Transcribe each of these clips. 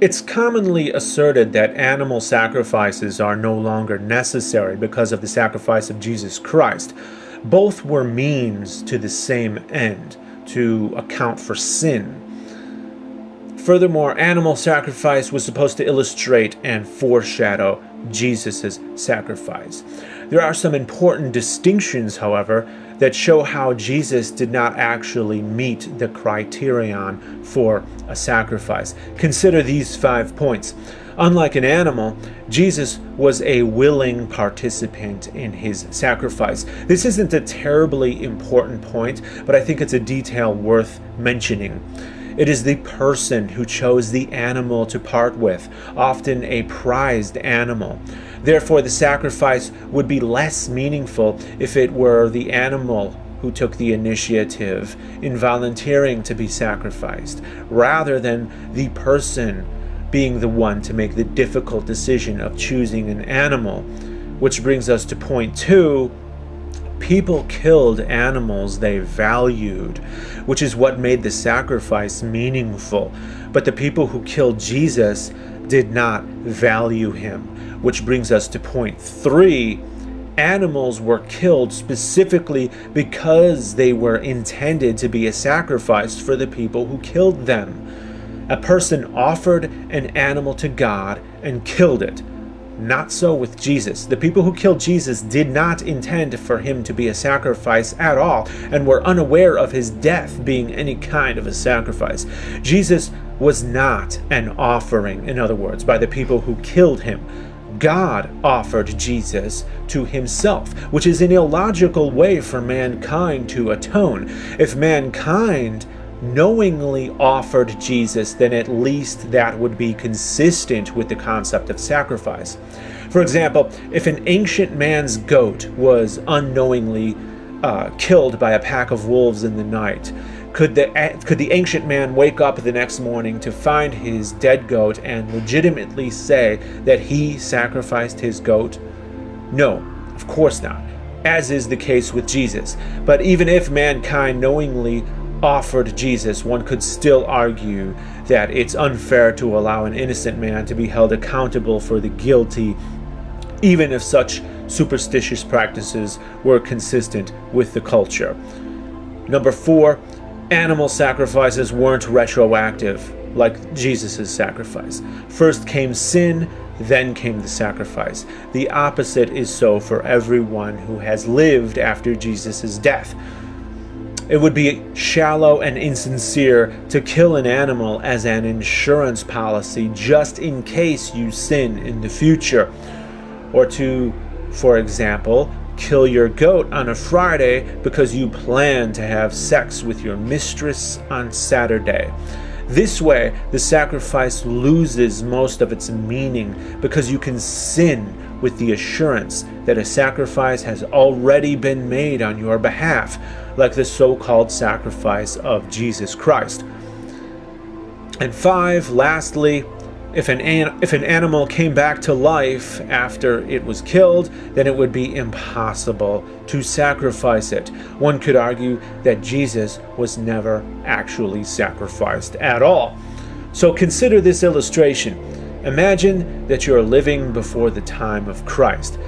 It's commonly asserted that animal sacrifices are no longer necessary because of the sacrifice of Jesus Christ. Both were means to the same end, to account for sin. Furthermore, animal sacrifice was supposed to illustrate and foreshadow Jesus' sacrifice. There are some important distinctions, however, that show how Jesus did not actually meet the criterion for a sacrifice. Consider these 5 points. Unlike an animal, Jesus was a willing participant in his sacrifice. This isn't a terribly important point, but I think it's a detail worth mentioning. It is the person who chose the animal to part with, often a prized animal. Therefore, the sacrifice would be less meaningful if it were the animal who took the initiative in volunteering to be sacrificed, rather than the person being the one to make the difficult decision of choosing an animal. Which brings us to point 2. People killed animals they valued, which is what made the sacrifice meaningful. But the people who killed Jesus did not value him, which brings us to point 3. Animals were killed specifically because they were intended to be a sacrifice for the people who killed them. A person offered an animal to God and killed it. Not so with Jesus. The people who killed Jesus did not intend for him to be a sacrifice at all, and were unaware of his death being any kind of a sacrifice. Jesus was not an offering, in other words, by the people who killed him. God offered Jesus to himself, which is an illogical way for mankind to atone. If mankind knowingly offered Jesus, then at least that would be consistent with the concept of sacrifice. For example, if an ancient man's goat was unknowingly killed by a pack of wolves in the night, could the ancient man wake up the next morning to find his dead goat and legitimately say that he sacrificed his goat? No, of course not, as is the case with Jesus. But even if mankind knowingly offered Jesus, one could still argue that it's unfair to allow an innocent man to be held accountable for the guilty, even if such superstitious practices were consistent with the culture. Number 4, animal sacrifices weren't retroactive like Jesus' sacrifice. First came sin, then came the sacrifice. The opposite is so for everyone who has lived after Jesus' death. It would be shallow and insincere to kill an animal as an insurance policy just in case you sin in the future. Or to, for example, kill your goat on a Friday because you plan to have sex with your mistress on Saturday. This way, the sacrifice loses most of its meaning because you can sin with the assurance that a sacrifice has already been made on your behalf, like the so-called sacrifice of Jesus Christ. And 5, lastly, if an animal came back to life after it was killed, then it would be impossible to sacrifice it. One could argue that Jesus was never actually sacrificed at all. So consider this illustration. Imagine that you're living before the time of Christ.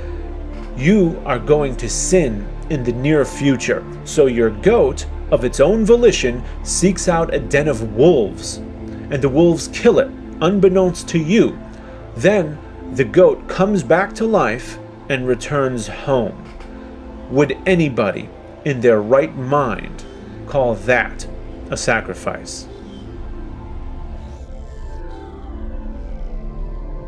You are going to sin in the near future, so your goat, of its own volition, seeks out a den of wolves, and the wolves kill it, unbeknownst to you. Then the goat comes back to life and returns home. Would anybody in their right mind call that a sacrifice?